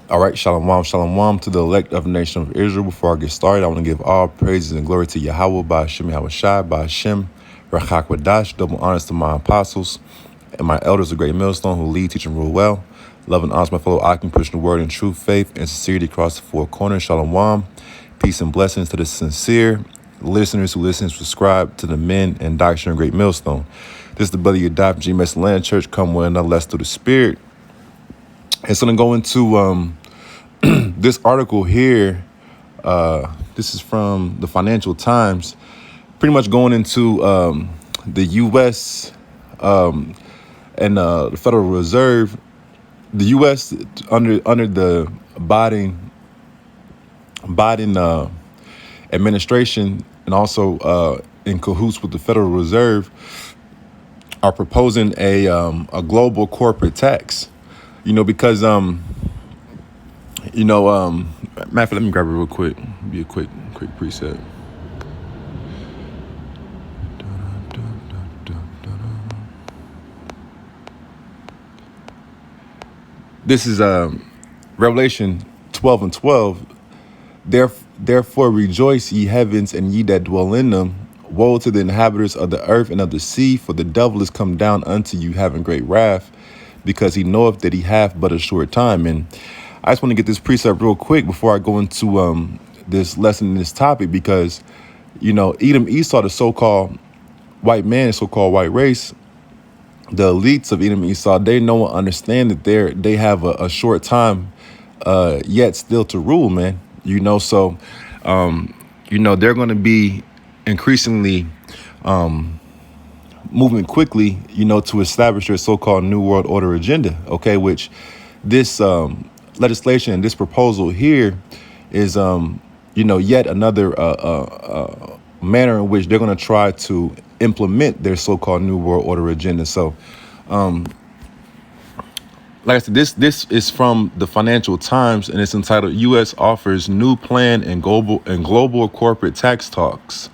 All right, shalom to the elect of the nation of Israel. Before I get started, I want to give all praises and glory to Yahweh, by Hashem, Yahweh Shai, by Hashem, Rachak Wadash, double honors to my apostles and my elders, a great millstone who lead, teach, and rule well. Love and honors my fellow Akim, pushing the word in true faith and sincerity across the four corners. Shalom, peace and blessings to the sincere listeners who listen and subscribe to the men and doctrine of great millstone. This is the brother Yadab GMS Land Church, come with another lesson through the spirit. And so I'm going to go into this article here. This is from the Financial Times, pretty much going into the U.S. And the Federal Reserve. The U.S. under the Biden administration, and also in cahoots with the Federal Reserve, are proposing a global corporate tax. Because matter of fact, let me grab it real quick. Be a quick preset. This is Revelation 12:12. Therefore rejoice, ye heavens, and ye that dwell in them. Woe to the inhabitants of the earth and of the sea, for the devil is come down unto you, having great wrath, because he knoweth that he hath but a short time. And I just want to get this precept real quick before I go into this lesson in this topic, because Edom, Esau, the so-called white man, the so-called white race, the elites of Edom, Esau, they know and understand that they have a short time yet still to rule, man. So they're going to be increasingly moving quickly, to establish their so-called New World Order agenda, okay, which this legislation and this proposal here is, yet another manner in which they're going to try to implement their so-called New World Order agenda. So, like I said, this is from the Financial Times, and it's entitled "U.S. Offers New Plan and Global Corporate Tax Talks."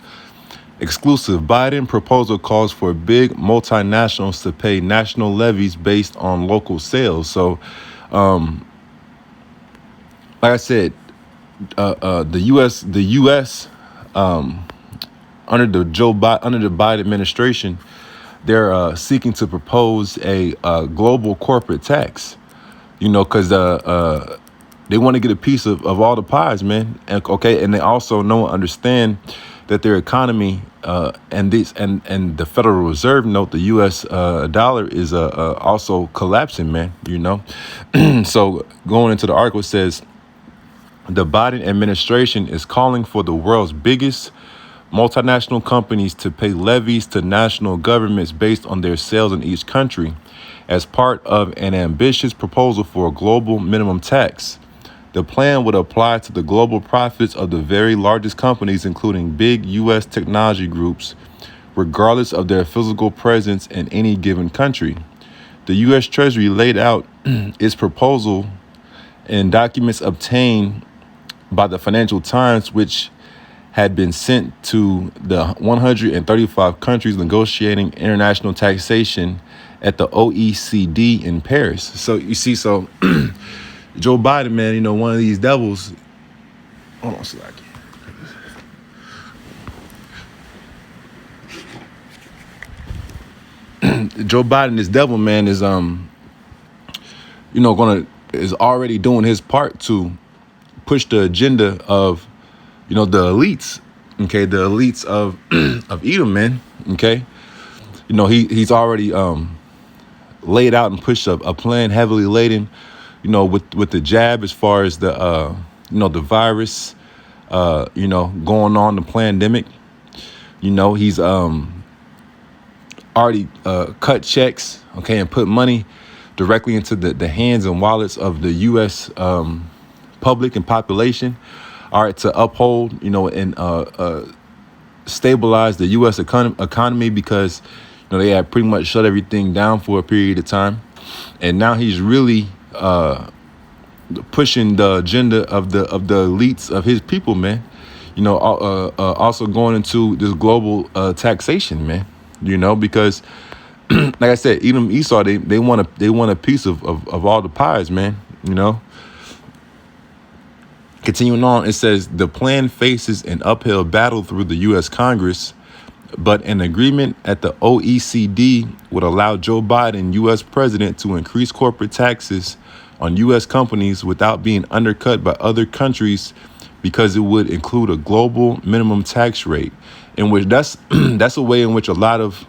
Exclusive: Biden proposal calls for big multinationals to pay national levies based on local sales. So, like I said, the U.S. Under the Biden administration, they're seeking to propose a global corporate tax. Because they want to get a piece of all the pies, man. And they also know and understand that their economy and the Federal Reserve note, the U.S. Dollar, is also collapsing, man. So going into the article, it says the Biden administration is calling for the world's biggest multinational companies to pay levies to national governments based on their sales in each country as part of an ambitious proposal for a global minimum tax. The plan would apply to the global profits of the very largest companies, including big U.S. technology groups, regardless of their physical presence in any given country. The U.S. Treasury laid out its proposal in documents obtained by the Financial Times, which had been sent to the 135 countries negotiating international taxation at the OECD in Paris. So you see, Joe Biden, man, one of these devils. Hold on, Slacky. Joe Biden, this devil, man, is is already doing his part to push the agenda of the elites, okay, the elites of of Edom, man, okay. He's already laid out and pushed a plan heavily laden, with the jab, as far as the the virus, going on, the pandemic. He's already cut checks, okay, and put money directly into the hands and wallets of the U.S. Public and population. All right, to uphold, and stabilize the U.S. economy, because they had pretty much shut everything down for a period of time, and now he's really pushing the agenda of the elites of his people, man. Also going into this global taxation, man. Because like I said, Edom, Esau, they want a piece of all the pies, man. Continuing on, it says the plan faces an uphill battle through the U.S. Congress, but an agreement at the OECD would allow Joe Biden, U.S. president, to increase corporate taxes on U.S. companies without being undercut by other countries, because it would include a global minimum tax rate, in which that's that's a way in which a lot of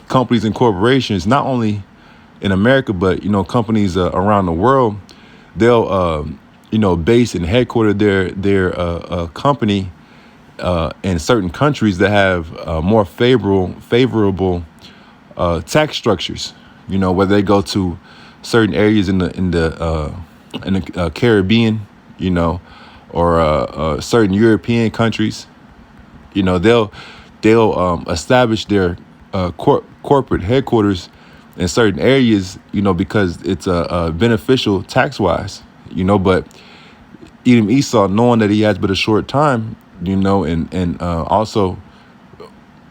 companies and corporations, not only in America but companies around the world, they'll base and headquarter their company in certain countries that have more favorable tax structures. Whether they go to certain areas in the Caribbean, or certain European countries. They'll establish their corporate headquarters in certain areas, because it's beneficial tax wise. But Edom Esau, knowing that he has but a short time, and also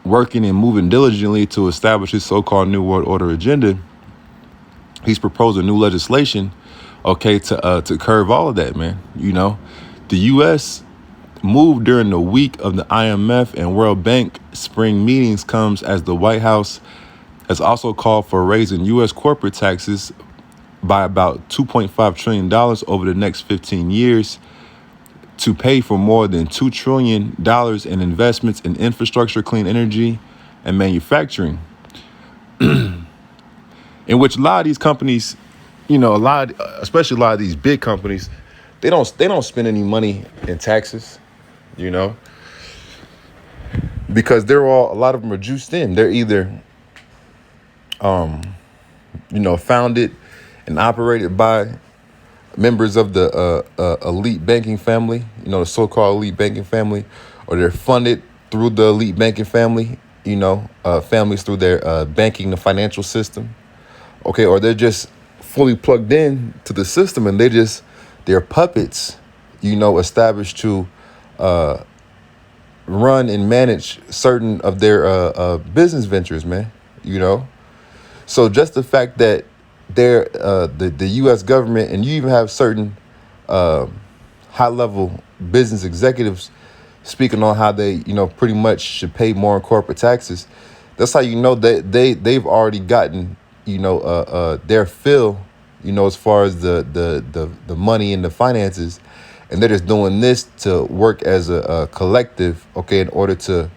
working and moving diligently to establish his so-called New World Order agenda, he's proposing new legislation, to curb all of that, man. The U.S. move during the week of the IMF and World Bank spring meetings comes as the White House has also called for raising U.S. corporate taxes by about $2.5 trillion over the next 15 years to pay for more than $2 trillion in investments in infrastructure, clean energy, and manufacturing. In which a lot of these companies, especially a lot of these big companies, they don't spend any money in taxes, because a lot of them are juiced in. They're either, founded and operated by members of the elite banking family, the so-called elite banking family, or they're funded through the elite banking family, families through their banking, the financial system. Okay, or they're just fully plugged in to the system, and they're puppets, established to run and manage certain of their business ventures, man. So just the fact that they're the U.S. government, and you even have certain high-level business executives speaking on how they, pretty much should pay more in corporate taxes. That's how that they've already gotten, their fill, as far as the money and the finances, and they're just doing this to work as a collective, in order to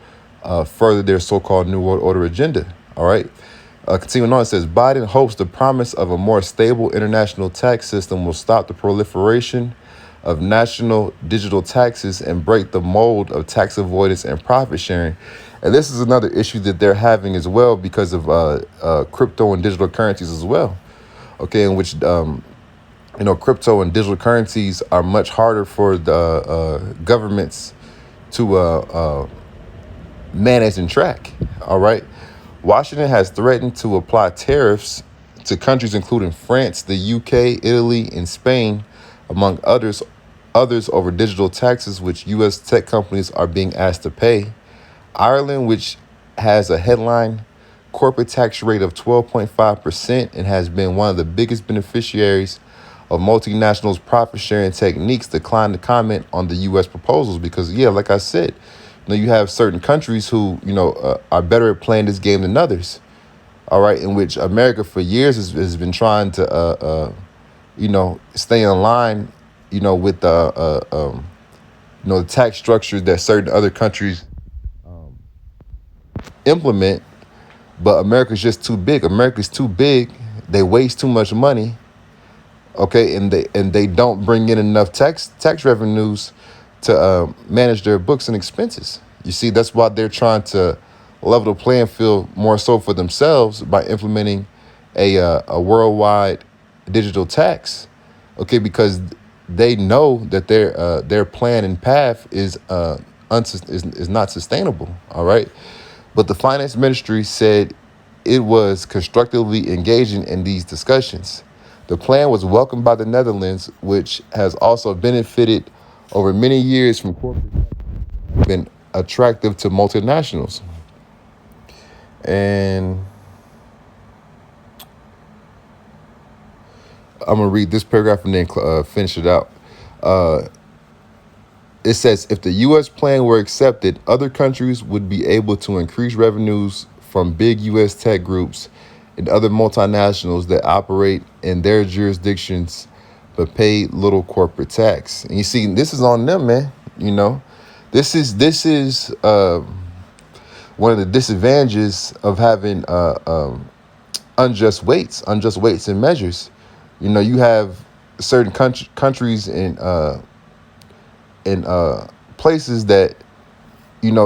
further their so-called New World Order agenda. All right. Continuing on, it says Biden hopes the promise of a more stable international tax system will stop the proliferation of national digital taxes and break the mold of tax avoidance and profit sharing. And this is another issue that they're having as well, because of crypto and digital currencies as well. In which crypto and digital currencies are much harder for the governments to manage and track. All right. Washington has threatened to apply tariffs to countries including France, the UK, Italy, and Spain, among others over digital taxes which U.S. tech companies are being asked to pay. Ireland, which has a headline corporate tax rate of 12.5% and has been one of the biggest beneficiaries of multinationals' profit-sharing techniques, declined to comment on the U.S. proposals because, like I said, you have certain countries who, are better at playing this game than others. All right, in which America for years has been trying to, stay in line, with the tax structure that certain other countries implement. But America's just too big. America's too big. They waste too much money. And they don't bring in enough tax revenues to manage their books and expenses. You see, that's why they're trying to level the playing field more so for themselves by implementing a worldwide digital tax. Because they know that their plan and path is not sustainable. All right, but the finance ministry said it was constructively engaging in these discussions. The plan was welcomed by the Netherlands, which has also benefited over many years from corporate tax, been attractive to multinationals. And I'm going to read this paragraph and then finish it out. It says if the U.S. plan were accepted, other countries would be able to increase revenues from big U.S. tech groups and other multinationals that operate in their jurisdictions but pay little corporate tax. And you see, this is on them, man. You know, this is one of the disadvantages of having unjust weights and measures. You know, you have certain countries and places that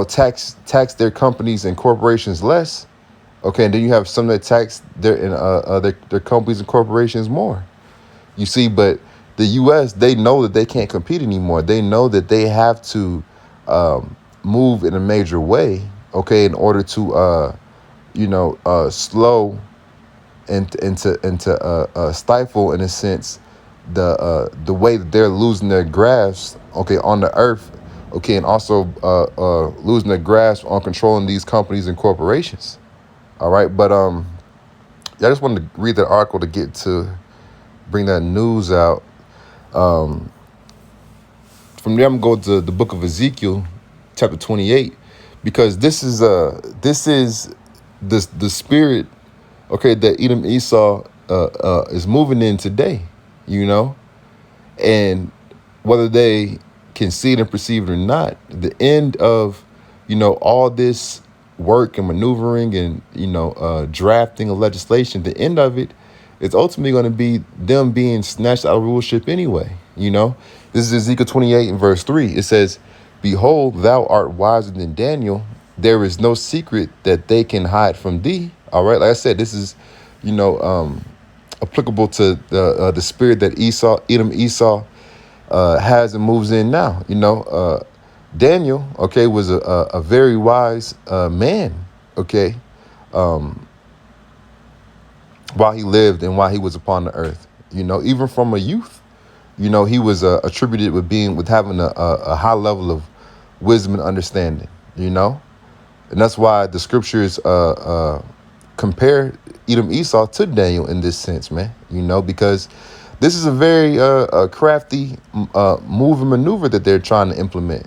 tax their companies and corporations less. Okay, and then you have some that tax their companies and corporations more. You see, but the U.S., they know that they can't compete anymore. They know that they have to move in a major way. Okay, in order to slow and to stifle, in a sense, the way that they're losing their grasp, okay, on the earth, okay, and also losing their grasp on controlling these companies and corporations. All right, but yeah, I just wanted to read that article to bring that news out. From there, I'm going to the book of Ezekiel, chapter 28, because this is the spirit, okay, that Edom Esau is moving in today, you know, and whether they can see it and perceive it or not, the end of, all this work and maneuvering and, drafting of legislation, the end of it is ultimately going to be them being snatched out of rulership anyway, This is Ezekiel 28 and verse 3. It says, "Behold, thou art wiser than Daniel. There is no secret that they can hide from thee." All right, like I said, this is, applicable to the spirit that Edom Esau, has and moves in now. Daniel, okay, was a very wise man, okay, while he lived and while he was upon the earth. Even from a youth, he was attributed with having a high level of wisdom and understanding. And that's why the scriptures compare Edom Esau to Daniel in this sense, man. Because this is a very crafty move and maneuver that they're trying to implement.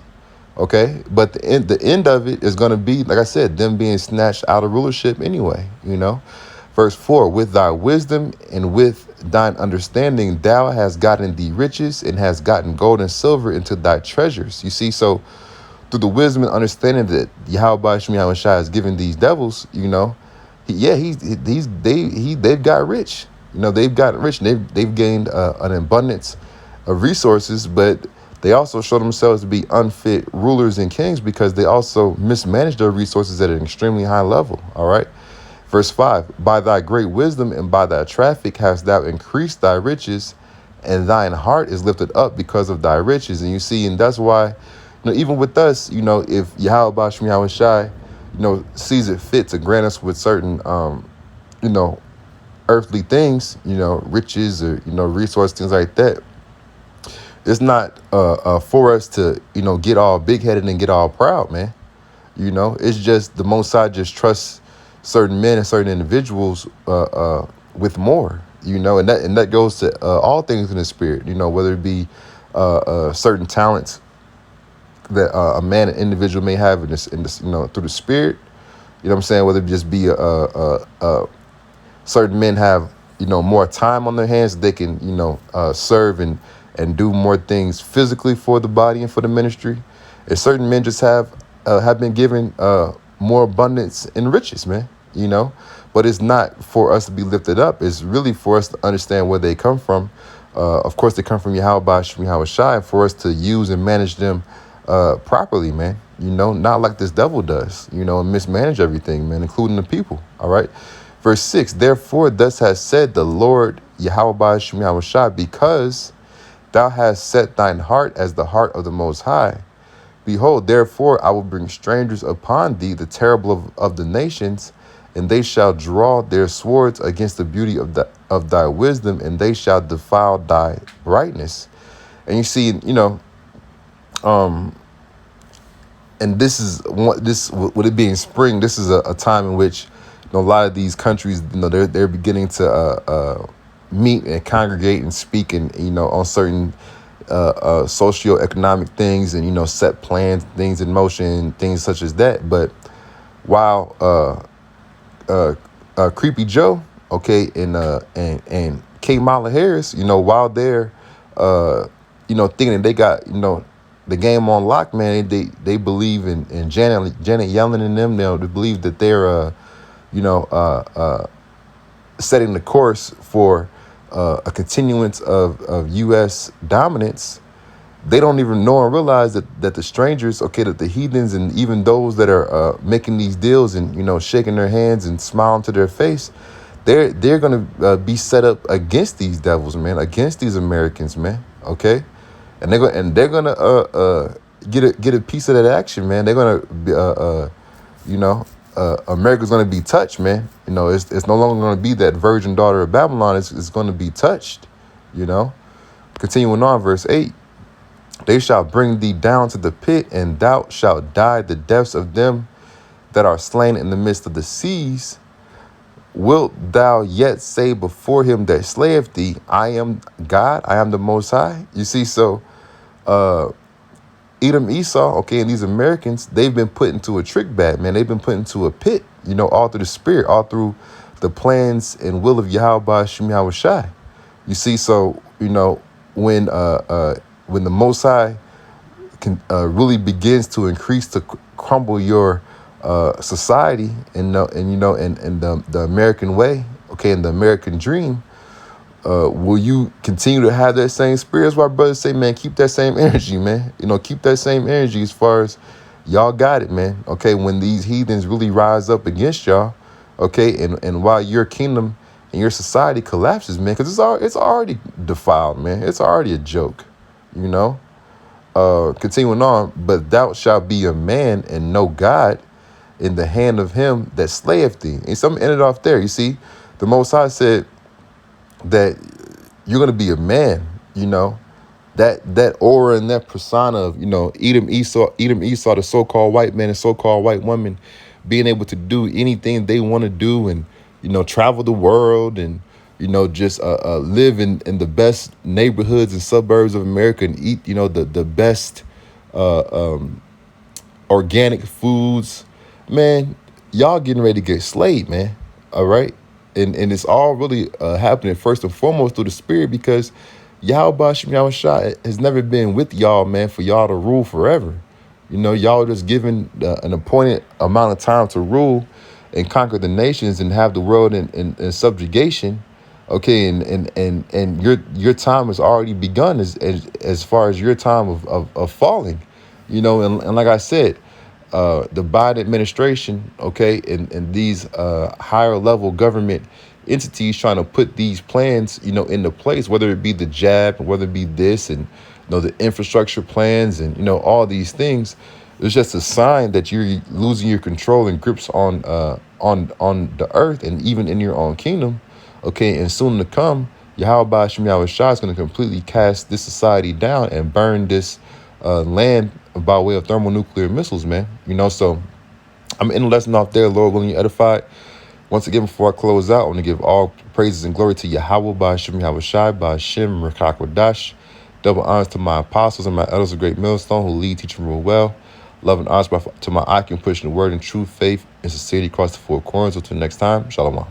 Okay, but the end of it is going to be, like I said, them being snatched out of rulership anyway. Verse 4: "With thy wisdom and with thine understanding, thou hast gotten thee riches and hast gotten gold and silver into thy treasures." You see, so through the wisdom and understanding that Yahweh Shemi Shai has given these devils, they've got rich. They've gotten rich. And they've gained an abundance of resources, but they also show themselves to be unfit rulers and kings because they also mismanage their resources at an extremely high level. All right. Verse 5: "By thy great wisdom and by thy traffic hast thou increased thy riches, and thine heart is lifted up because of thy riches." And you see, and that's why, even with us, if Yahweh Shemi Shai, sees it fit to grant us with certain, earthly things, riches or, resources, things like that, it's not for us to, get all big headed and get all proud, man. It's just the Most High just trusts certain men and certain individuals with more, and that goes to all things in the spirit, whether it be certain talents that a man, an individual may have in this, through the spirit, what I'm saying, whether it just be certain men have, more time on their hands that they can, serve and do more things physically for the body and for the ministry. And certain men just have been given more abundance and riches, man, but it's not for us to be lifted up. It's really for us to understand where they come from. Of course, they come from Yahweh Shai, for us to use and manage them properly, man, not like this devil does, and mismanage everything, man, including the people. All right. Verse 6: "Therefore, thus has said the Lord Yahweh Shai, because thou hast set thine heart as the heart of the Most High. Behold, therefore, I will bring strangers upon thee, the terrible of the nations, and they shall draw their swords against the beauty of thy wisdom, and they shall defile thy brightness." And you see, and this is with it being spring, this is a time in which a lot of these countries, they're beginning to meet and congregate and speak, and on certain socioeconomic things and, set plans, things in motion, things such as that. But while Creepy Joe, okay, and Kamala Harris, while they're thinking that they got the game on lock, man, they believe in Janet Yellen and them. They believe that they're you know setting the course for a continuance of U.S. dominance. They don't even know and realize that the strangers, okay, that the heathens and even those that are making these deals and shaking their hands and smiling to their face, they're gonna be set up against these devils, man, against these Americans, man. Okay, and they're gonna get a piece of that action, man. They're gonna be, America's gonna be touched, man. It's no longer gonna be that virgin daughter of Babylon. It's gonna be touched. Continuing on, verse 8. They shall bring thee down to the pit, and thou shalt die the deaths of them that are slain in the midst of the seas. Wilt thou yet say before him that slayeth thee, I am God, I am the Most High? You see, so Edom, Esau, okay, and these Americans, they've been put into a trick bag, man. They've been put into a pit, all through the spirit, all through the plans and will of Yahweh Shem Yahushai. You see, so, when the Most High really begins to increase to crumble your society and the American way, okay, and the American dream, will you continue to have that same spirit? That's why brothers say, man, keep that same energy, man. Keep that same energy as far as y'all got it, man. Okay, when these heathens really rise up against y'all, okay, and while your kingdom and your society collapses, man, because it's already defiled, man. It's already a joke, Continuing on, but thou shalt be a man and no God in the hand of him that slayeth thee. And some ended off there. You see, the Most High said that you're going to be a man, that aura and that persona of, Edom, Esau, the so-called white man and so-called white woman being able to do anything they want to do and, travel the world and, just live in the best neighborhoods and suburbs of America and eat, the best organic foods. Man, y'all getting ready to get slayed, man. All right. And it's all really happening first and foremost through the spirit, because Yahweh Shem Yahushua has never been with y'all, man, for y'all to rule forever. Y'all just given an appointed amount of time to rule and conquer the nations and have the world in subjugation. Okay, and your time has already begun as far as your time of falling, and like I said, the Biden administration, okay, and these higher level government entities trying to put these plans, into place, whether it be the jab, whether it be this, and the infrastructure plans, and all these things. It's just a sign that you're losing your control and grips on the earth and even in your own kingdom. Okay, and soon to come, Yahweh Shem Yahushua is going to completely cast this society down and burn this land by way of thermonuclear missiles, man. So I'm in the lesson off there, Lord willing, you edified. Once again, before I close out, I want to give all praises and glory to Yahweh by Shem Yahushua, by Shem Rakakwadash. Double honors to my apostles and my elders of Great Millstone who lead, teach, and rule well. Love and honors to my icon pushing the word in true faith and sincerity across the four corners. Until next time, Shalom.